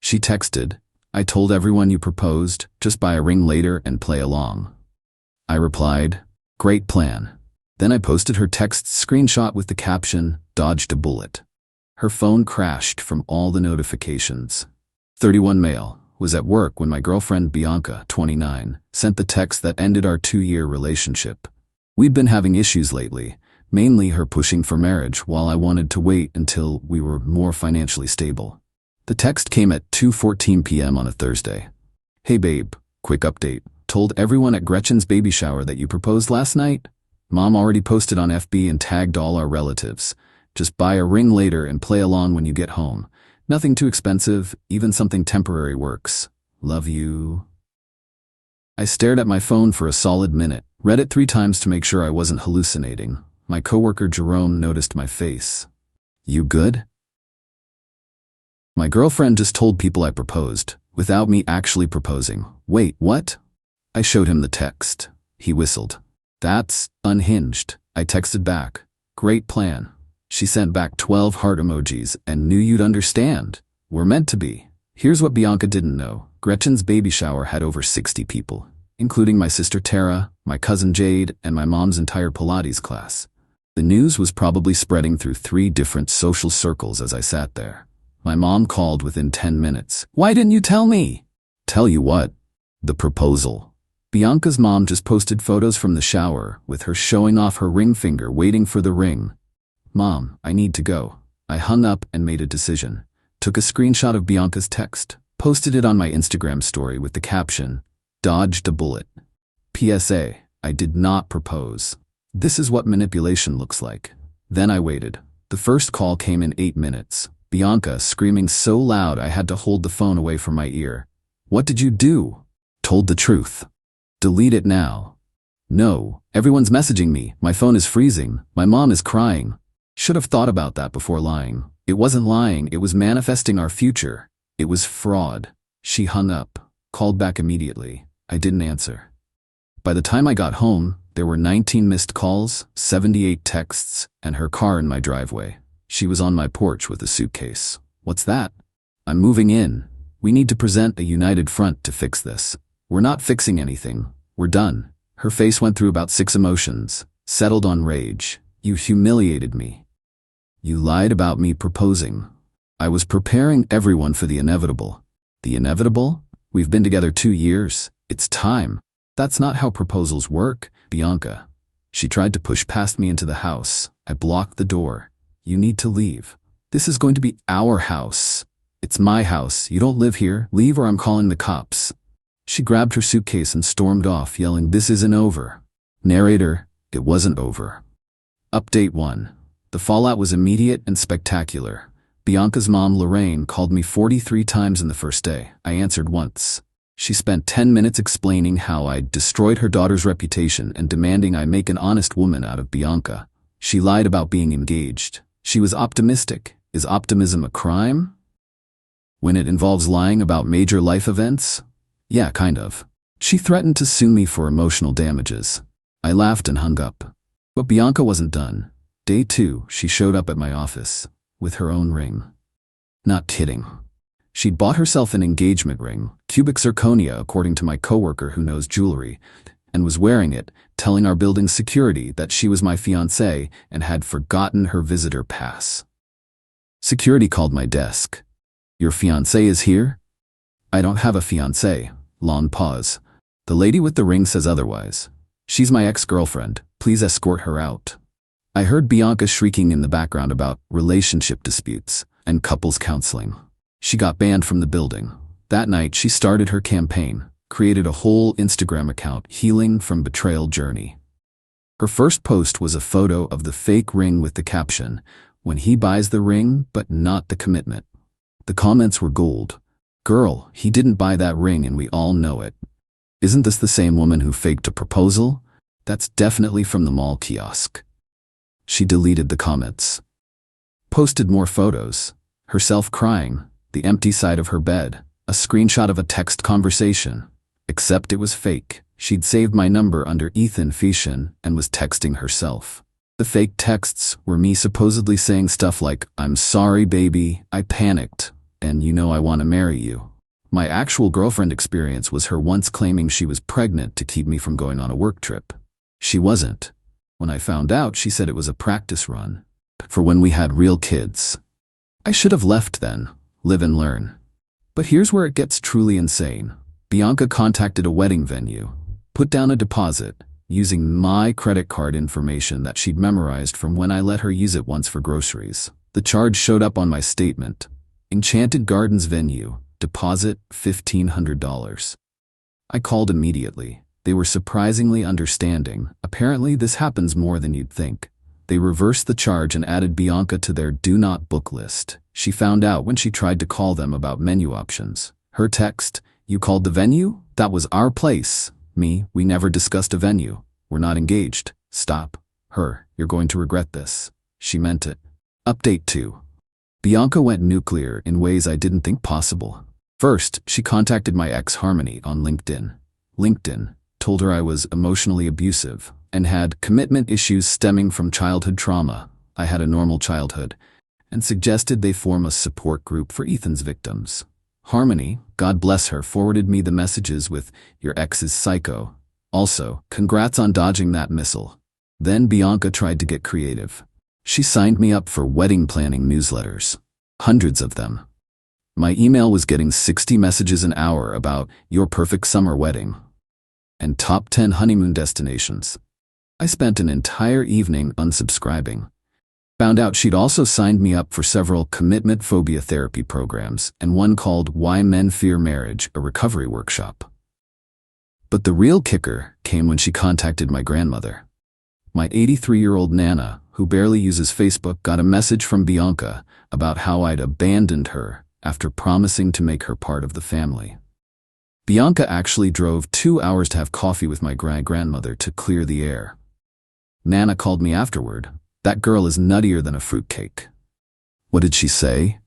She texted, "I told everyone you proposed, just buy a ring later and play along." I replied, "Great plan." Then I posted her text screenshot with the caption, "Dodged a bullet." Her phone crashed from all the notifications. 31 male, was at work when my girlfriend Bianca, 29, sent the text that ended our 2-year relationship. We'd been having issues lately, mainly her pushing for marriage while I wanted to wait until we were more financially stable. The text came at 2:14 p.m. on a Thursday. "Hey babe, quick update. Told everyone at Gretchen's baby shower that you proposed last night. Mom already posted on FB and tagged all our relatives. Just buy a ring later and play along when you get home. Nothing too expensive, even something temporary works. Love you." I stared at my phone for a solid minute, read it 3 times to make sure I wasn't hallucinating. My coworker Jerome noticed my face. "You good?" My girlfriend just told people I proposed, without me actually proposing. "Wait, what?" I showed him the text. He whistled. "That's unhinged." I texted back, "Great plan." She sent back 12 heart emojis and "Knew you'd understand. We're meant to be." Here's what Bianca didn't know. Gretchen's baby shower had over 60 people, including my sister Tara, my cousin Jade, and my mom's entire Pilates class. The news was probably spreading through 3 different social circles as I sat there. My mom called within 10 minutes. "Why didn't you tell me?" "Tell you what? The proposal." Bianca's mom just posted photos from the shower, with her showing off her ring finger waiting for the ring. "Mom, I need to go." I hung up and made a decision. Took a screenshot of Bianca's text, posted it on my Instagram story with the caption, "Dodged a bullet. PSA, I did not propose. This is what manipulation looks like." Then I waited. The first call came in 8 minutes. Bianca screaming so loud I had to hold the phone away from my ear. "What did you do?" "Told the truth." "Delete it now." "No, everyone's messaging me. My phone is freezing. My mom is crying." Should have thought about that before lying. It wasn't lying, it was manifesting our future. It was fraud. She hung up, called back immediately. I didn't answer. By the time I got home, there were 19 missed calls, 78 texts, and her car in my driveway. She was on my porch with a suitcase. "What's that?" "I'm moving in. We need to present a united front to fix this." "We're not fixing anything. We're done." Her face went through about 6 emotions, settled on rage. "You humiliated me. You lied about me proposing. I was preparing everyone for the inevitable." "The inevitable? We've been together 2 years. It's time." "That's not how proposals work, Bianca." She tried to push past me into the house. I blocked the door. "You need to leave. This is going to be our house. It's my house. You don't live here. Leave or I'm calling the cops." She grabbed her suitcase and stormed off, yelling, "This isn't over." Narrator, it wasn't over. Update 1. The fallout was immediate and spectacular. Bianca's mom, Lorraine, called me 43 times in the first day. I answered once. She spent 10 minutes explaining how I'd destroyed her daughter's reputation and demanding I make an honest woman out of Bianca. She lied about being engaged. She was optimistic. Is optimism a crime? When it involves lying about major life events? Yeah, kind of. She threatened to sue me for emotional damages. I laughed and hung up. But Bianca wasn't done. Day 2, she showed up at my office with her own ring. Not kidding. She'd bought herself an engagement ring, cubic zirconia according to my coworker who knows jewelry, and was wearing it, telling our building's security that she was my fiancé and had forgotten her visitor pass. Security called my desk. "Your fiancé is here?" "I don't have a fiancé." Long pause. "The lady with the ring says otherwise. She's my ex-girlfriend. Please escort her out." I heard Bianca shrieking in the background about relationship disputes and couples counseling. She got banned from the building. That night, she started her campaign, created a whole Instagram account, Healing from Betrayal Journey. Her first post was a photo of the fake ring with the caption, "When he buys the ring, but not the commitment." The comments were gold. "Girl, he didn't buy that ring and we all know it. Isn't this the same woman who faked a proposal? That's definitely from the mall kiosk." She deleted the comments. Posted more photos. Herself crying, the empty side of her bed, a screenshot of a text conversation. Except it was fake. She'd saved my number under Ethan Fishin and was texting herself. The fake texts were me supposedly saying stuff like, "I'm sorry, baby, I panicked," and you know I want to marry you. My actual girlfriend experience was her once claiming she was pregnant to keep me from going on a work trip. She wasn't. When I found out, she said it was a practice run for when we had real kids. I should have left then, live and learn. But here's where it gets truly insane. Bianca contacted a wedding venue, put down a deposit, using my credit card information that she'd memorized from when I let her use it once for groceries. The charge showed up on my statement. Enchanted Gardens venue, deposit $1,500. I called immediately. They were surprisingly understanding. Apparently this happens more than you'd think. They reversed the charge and added Bianca to their do not book list. She found out when she tried to call them about menu options. Her text, "You called the venue? That was our place." Me, "We never discussed a venue. We're not engaged. Stop." Her, "You're going to regret this." She meant it. Update 2. Bianca went nuclear in ways I didn't think possible. First, she contacted my ex Harmony on LinkedIn. LinkedIn told her I was emotionally abusive and had commitment issues stemming from childhood trauma. I had a normal childhood, and suggested they form a support group for Ethan's victims. Harmony, God bless her, forwarded me the messages with, "Your ex is psycho. Also, congrats on dodging that missile." Then Bianca tried to get creative. She signed me up for wedding planning newsletters. Hundreds of them. My email was getting 60 messages an hour about your perfect summer wedding and top 10 honeymoon destinations. I spent an entire evening unsubscribing. Found out she'd also signed me up for several commitment phobia therapy programs and one called Why Men Fear Marriage, a recovery workshop. But the real kicker came when she contacted my grandmother. My 83-year-old Nana, who barely uses Facebook, got a message from Bianca about how I'd abandoned her after promising to make her part of the family. Bianca actually drove 2 hours to have coffee with my grandmother to clear the air. Nana called me afterward. "That girl is nuttier than a fruitcake." What did she say?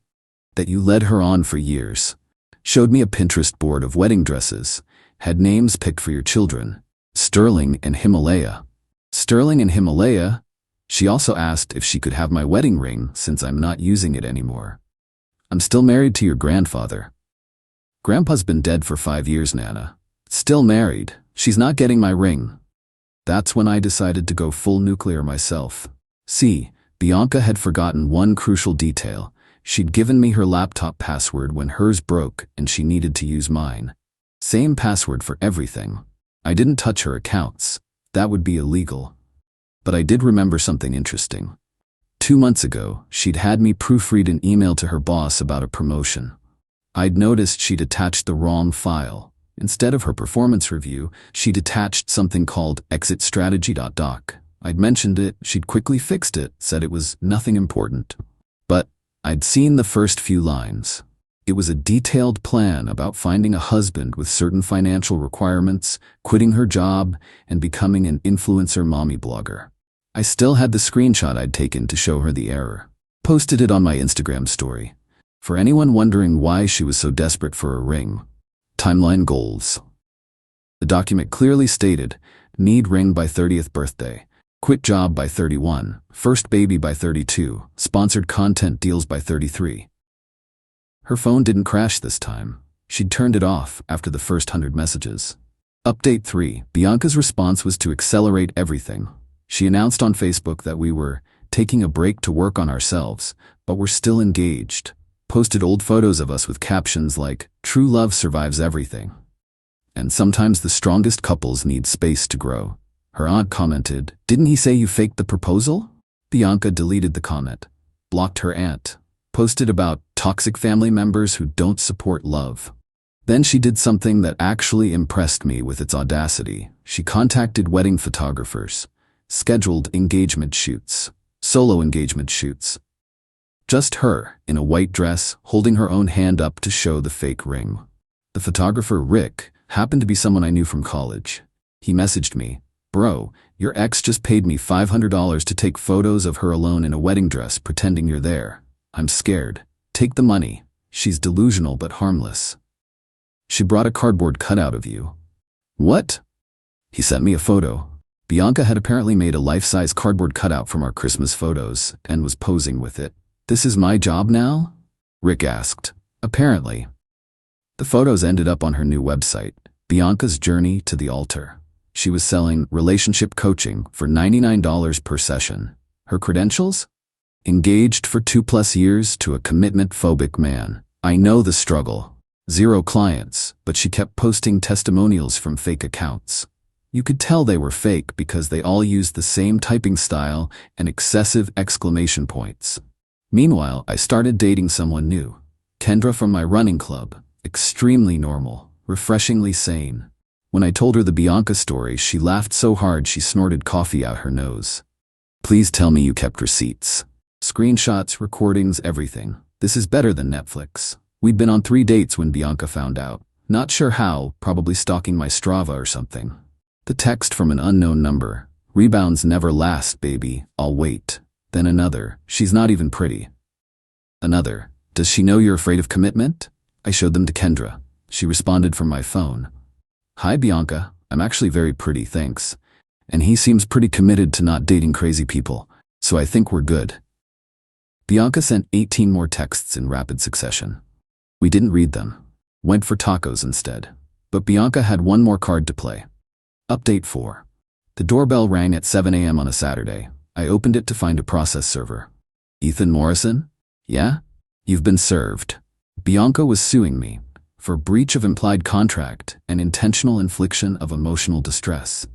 That you led her on for years. Showed me a Pinterest board of wedding dresses. Had names picked for your children. Sterling and Himalaya. Sterling and Himalaya? She also asked if she could have my wedding ring since I'm not using it anymore. "I'm still married to your grandfather." "Grandpa's been dead for 5 years, Nana." "Still married. She's not getting my ring." That's when I decided to go full nuclear myself. See, Bianca had forgotten one crucial detail. She'd given me her laptop password when hers broke and she needed to use mine. Same password for everything. I didn't touch her accounts. That would be illegal. But I did remember something interesting. 2 months ago, she'd had me proofread an email to her boss about a promotion. I'd noticed she'd attached the wrong file. Instead of her performance review, she'd attached something called exitstrategy.doc. I'd mentioned it, she'd quickly fixed it, said it was nothing important. But I'd seen the first few lines. It was a detailed plan about finding a husband with certain financial requirements, quitting her job, and becoming an influencer mommy blogger. I still had the screenshot I'd taken to show her the error. Posted it on my Instagram story. For anyone wondering why she was so desperate for a ring. Timeline goals. The document clearly stated, need ring by 30th birthday, quit job by 31, first baby by 32, sponsored content deals by 33. Her phone didn't crash this time. She'd turned it off after the first 100 messages. Update 3. Bianca's response was to accelerate everything. She announced on Facebook that we were taking a break to work on ourselves, but we're still engaged. Posted old photos of us with captions like, "True love survives everything." And sometimes the strongest couples need space to grow. Her aunt commented, "Didn't he say you faked the proposal?" Bianca deleted the comment. Blocked her aunt. Posted about toxic family members who don't support love. Then she did something that actually impressed me with its audacity. She contacted wedding photographers. Scheduled engagement shoots. Solo engagement shoots. Just her, in a white dress, holding her own hand up to show the fake ring. The photographer, Rick, happened to be someone I knew from college. He messaged me, "Bro, your ex just paid me $500 to take photos of her alone in a wedding dress pretending you're there. I'm scared. Take the money. She's delusional but harmless. She brought a cardboard cutout of you." What? He sent me a photo. Bianca had apparently made a life-size cardboard cutout from our Christmas photos and was posing with it. "This is my job now?" Rick asked. Apparently. The photos ended up on her new website, Bianca's Journey to the Altar. She was selling relationship coaching for $99 per session. Her credentials? Engaged for 2+ years to a commitment-phobic man. I know the struggle. 0 clients, but she kept posting testimonials from fake accounts. You could tell they were fake because they all used the same typing style and excessive exclamation points. Meanwhile, I started dating someone new. Kendra from my running club. Extremely normal, refreshingly sane. When I told her the Bianca story, she laughed so hard she snorted coffee out her nose. Please tell me you kept receipts. Screenshots, recordings, everything. This is better than Netflix. We'd been on 3 dates when Bianca found out. Not sure how, probably stalking my Strava or something. The text from an unknown number. Rebounds never last, baby. I'll wait. Then another. She's not even pretty. Another. Does she know you're afraid of commitment? I showed them to Kendra. She responded from my phone. Hi, Bianca. I'm actually very pretty, thanks. And he seems pretty committed to not dating crazy people, so I think we're good. Bianca sent 18 more texts in rapid succession. We didn't read them. Went for tacos instead. But Bianca had one more card to play. Update 4. The doorbell rang at 7 a.m. on a Saturday. I opened it to find a process server. Ethan Morrison? Yeah? You've been served. Bianca was suing me for breach of implied contract and intentional infliction of emotional distress.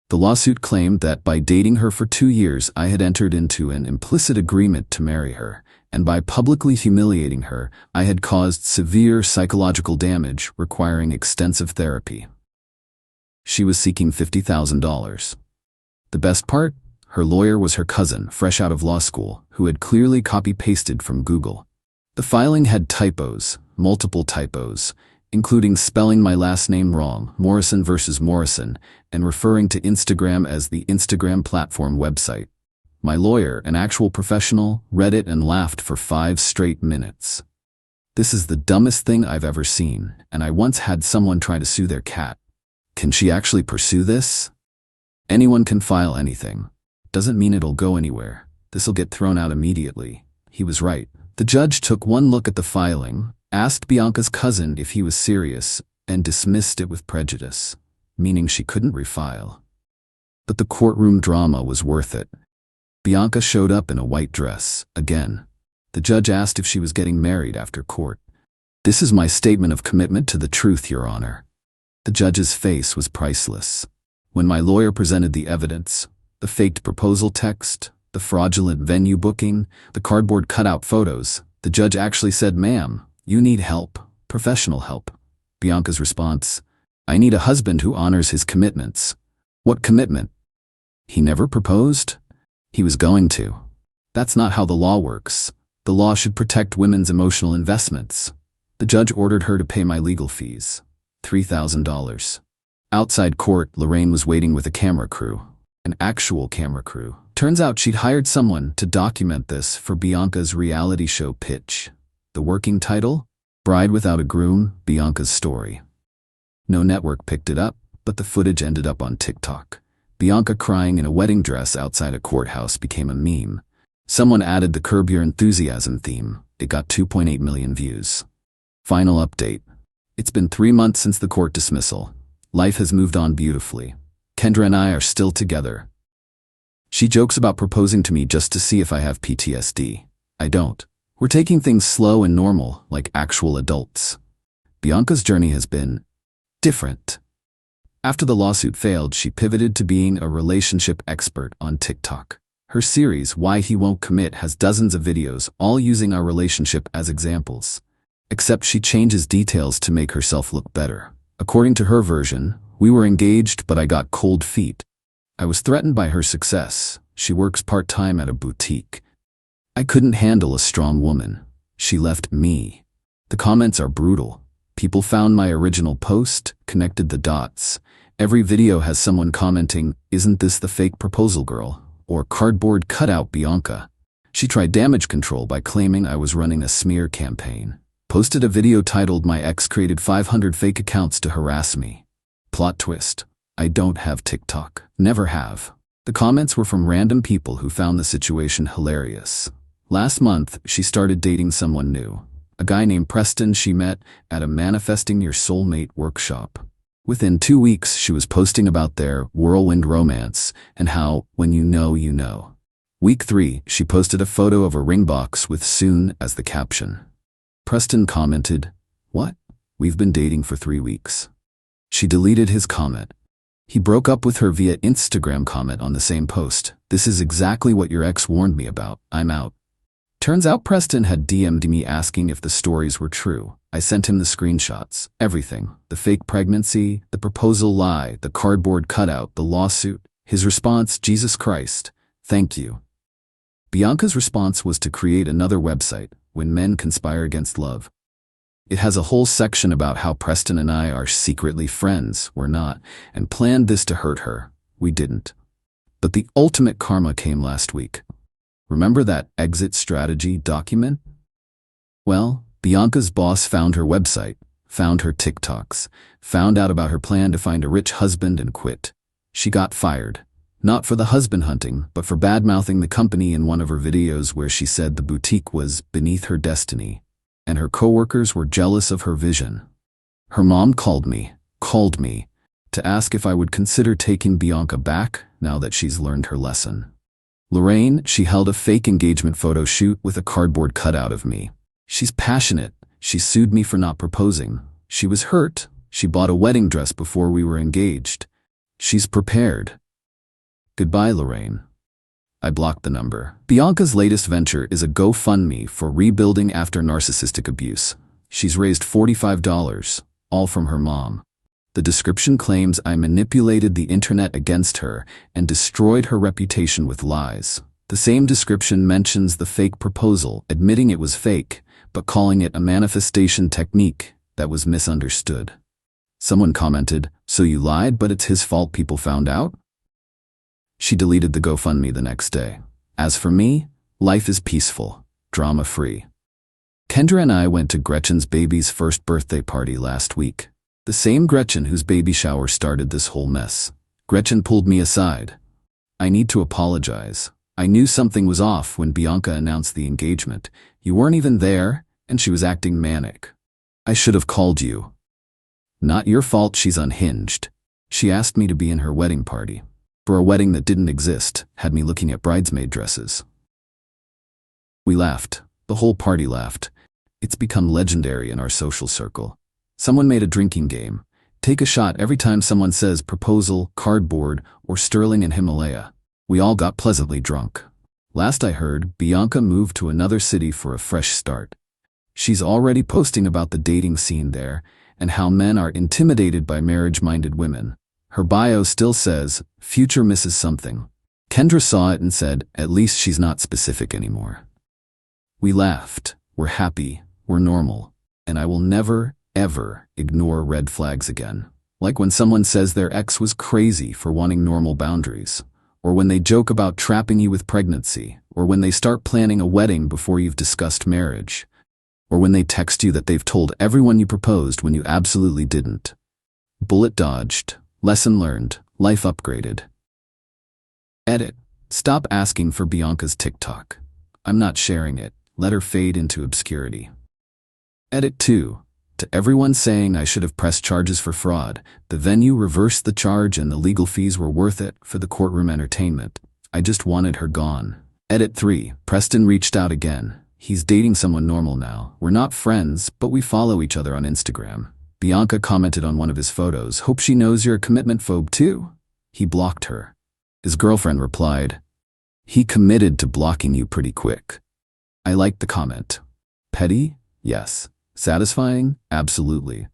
The lawsuit claimed that by dating her for 2 years, I had entered into an implicit agreement to marry her, and by publicly humiliating her, I had caused severe psychological damage requiring extensive therapy. She was seeking $50,000. The best part? Her lawyer was her cousin, fresh out of law school, who had clearly copy-pasted from Google. The filing had typos, multiple typos, including spelling my last name wrong, Morrison versus Morrison, and referring to Instagram as the Instagram platform website. My lawyer, an actual professional, read it and laughed for 5 straight minutes. This is the dumbest thing I've ever seen, and I once had someone try to sue their cat. Can she actually pursue this? Anyone can file anything. Doesn't mean it'll go anywhere. This'll get thrown out immediately. He was right. The judge took one look at the filing, asked Bianca's cousin if he was serious, and dismissed it with prejudice, meaning she couldn't refile. But the courtroom drama was worth it. Bianca showed up in a white dress, again. The judge asked if she was getting married after court. This is my statement of commitment to the truth, Your Honor. The judge's face was priceless. When my lawyer presented the evidence, the faked proposal text, the fraudulent venue booking, the cardboard cutout photos, the judge actually said, "Ma'am, you need help, professional help." Bianca's response, "I need a husband who honors his commitments." What commitment? He never proposed? He was going to. That's not how the law works. The law should protect women's emotional investments. The judge ordered her to pay my legal fees, $3,000. Outside court, Lorraine was waiting with a camera crew, an actual camera crew. Turns out she'd hired someone to document this for Bianca's reality show pitch. The working title? Bride Without a Groom, Bianca's Story. No network picked it up, but the footage ended up on TikTok. Bianca crying in a wedding dress outside a courthouse became a meme. Someone added the Curb Your Enthusiasm theme. It got 2.8 million views. Final update. It's been 3 months since the court dismissal. Life has moved on beautifully. Kendra and I are still together. She jokes about proposing to me just to see if I have PTSD. I don't. We're taking things slow and normal, like actual adults. Bianca's journey has been different. After the lawsuit failed, she pivoted to being a relationship expert on TikTok. Her series, Why He Won't Commit, has dozens of videos, all using our relationship as examples. Except she changes details to make herself look better. According to her version, we were engaged, but I got cold feet. I was threatened by her success. She works part-time at a boutique. I couldn't handle a strong woman. She left me. The comments are brutal. People found my original post, connected the dots. Every video has someone commenting, "Isn't this the fake proposal girl?" or "Cardboard cutout Bianca." She tried damage control by claiming I was running a smear campaign. Posted a video titled, "My ex created 500 fake accounts to harass me." Plot twist. I don't have TikTok. Never have. The comments were from random people who found the situation hilarious. Last month, she started dating someone new. a guy named Preston she met at a Manifesting Your Soulmate workshop. Within 2 weeks, she was posting about their whirlwind romance and how, when you know, you know. Week 3, she posted a photo of a ring box with "soon" as the caption. Preston commented, "What? We've been dating for 3 weeks." She deleted his comment. He broke up with her via Instagram comment on the same post. "This is exactly what your ex warned me about. I'm out." Turns out Preston had DM'd me asking if the stories were true. I sent him the screenshots, everything. The fake pregnancy, the proposal lie, the cardboard cutout, the lawsuit. His response, "Jesus Christ, thank you." Bianca's response was to create another website, When Men Conspire Against Love. It has a whole section about how Preston and I are secretly friends, we're not, and planned this to hurt her. We didn't. But the ultimate karma came last week. Remember that exit strategy document? Well, Bianca's boss found her website, found her TikToks, found out about her plan to find a rich husband and quit. She got fired. Not for the husband hunting, but for bad-mouthing the company in one of her videos where she said the boutique was beneath her destiny, and her coworkers were jealous of her vision. Her mom called me, to ask if I would consider taking Bianca back now that she's learned her lesson. Lorraine, she held a fake engagement photo shoot with a cardboard cutout of me. She's passionate. She sued me for not proposing. She was hurt. She bought a wedding dress before we were engaged. She's prepared. Goodbye, Lorraine. I blocked the number. Bianca's latest venture is a GoFundMe for rebuilding after narcissistic abuse. She's raised $45, all from her mom. The description claims I manipulated the internet against her and destroyed her reputation with lies. The same description mentions the fake proposal, admitting it was fake, but calling it a manifestation technique that was misunderstood. Someone commented, "So you lied, but it's his fault people found out?" She deleted the GoFundMe the next day. As for me, life is peaceful, drama-free. Kendra and I went to Gretchen's baby's first birthday party last week. The same Gretchen whose baby shower started this whole mess. Gretchen pulled me aside. "I need to apologize. I knew something was off when Bianca announced the engagement. You weren't even there, and she was acting manic. I should have called you." "Not your fault she's unhinged." She asked me to be in her wedding party. For a wedding that didn't exist, had me looking at bridesmaid dresses. We laughed. The whole party laughed. It's become legendary in our social circle. Someone made a drinking game. Take a shot every time someone says proposal, cardboard, or Sterling and Himalaya. We all got pleasantly drunk. Last I heard, Bianca moved to another city for a fresh start. She's already posting about the dating scene there and how men are intimidated by marriage-minded women. Her bio still says, "Future Mrs. Something." Kendra saw it and said, "At least she's not specific anymore." We laughed. We're happy. We're normal. And I will never, ever ignore red flags again. Like when someone says their ex was crazy for wanting normal boundaries, or when they joke about trapping you with pregnancy, or when they start planning a wedding before you've discussed marriage, or when they text you that they've told everyone you proposed when you absolutely didn't. Bullet dodged. Lesson learned. Life upgraded. Edit. Stop asking for Bianca's TikTok. I'm not sharing it. Let her fade into obscurity. Edit 2. To everyone saying I should have pressed charges for fraud, the venue reversed the charge and the legal fees were worth it for the courtroom entertainment. I just wanted her gone. Edit 3. Preston reached out again. He's dating someone normal now. We're not friends, but we follow each other on Instagram. Bianca commented on one of his photos, "Hope she knows you're a commitment phobe too." He blocked her. His girlfriend replied, "He committed to blocking you pretty quick." I liked the comment. Petty? Yes. Satisfying? Absolutely.